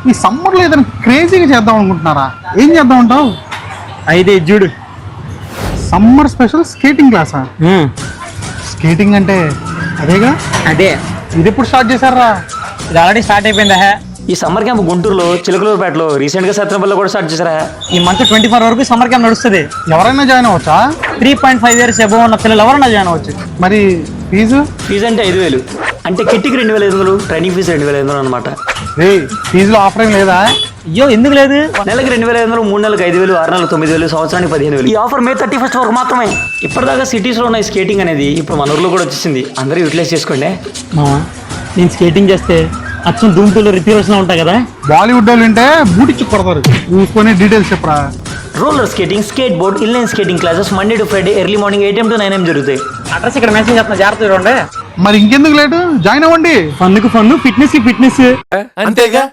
ఈ సమ్మర్లో ఏదైనా క్రేజీగా చేద్దాం అనుకుంటున్నారా? ఏం చేద్దాం అంటావు? అయితే చూడు, సమ్మర్ స్పెషల్ స్కేటింగ్ క్లాసా? స్కేటింగ్ అంటే అదేగా? అదే. ఇది ఎప్పుడు స్టార్ట్ చేశారా? ఇది ఆల్రెడీ స్టార్ట్ అయిపోయిందా? ఈ సమ్మర్ క్యాంప్ గుంటూరులో చిలకలూరుపేటలో రీసెంట్ గా సత్యనపల్లిలో కూడా స్టార్ట్ చేశారా? ఈ మంత్ 24 వరకు సమ్మర్ క్యాంప్ నడుస్తుంది. ఎవరైనా జాయిన్ అవ్వచ్చా? 3.5 years అబోవ్ ఉన్న పిల్లలు ఎవరైనా జాయిన్ అవ్వచ్చు. మరి ఫీజు? ఫీజు అంటే 5,000, అంటే కిట్టికి 2,500, ట్రైనింగ్ ఫీజు 2,500 అనమాట. రే, ఫీజులో ఆఫర్ ఏం లేదా? అయ్యో ఎందుకు లేదు? నెలకి 2,500, 3 నెలలకు 5,000, 6 నెలలకు 9,000, సంవత్సరానికి 15,000. ఈ ఆఫర్ May 31st వరకు మాత్రమే. ఇప్పటిదాకా సిటీస్ లో ఉన్న స్కేటింగ్ అనేది ఇప్పుడు మన ఊర్లో కూడా వచ్చేసింది. అందరూ యూటిలైజ్ చేసుకోండి. మామా, నేను స్కేటింగ్ చేస్తే అచ్చం ధూమ్తుల్లో రిపీవర్స్లో ఉంటాయి కదా. బాలీవుడ్ వాళ్ళు ఉంటే బూటిచ్చి కొడతారు. చూసుకొని డీటెయిల్స్ చెప్పరా. Roller skating, skate board, inline skating classes Monday to Friday early morning 8 AM to 9 AM జరుగుతాయి. అడ్రస్ ఇక్కడ మెన్షన్ చేస్తున్నా, జాగ్రత్త చూడండి. మరి ఇంకెందుకు లేటు, జాయిన్ అవ్వండి. ఫన్నుకు ఫన్ను, ఫిట్నెస్ కి ఫిట్నెస్. అంతేగా.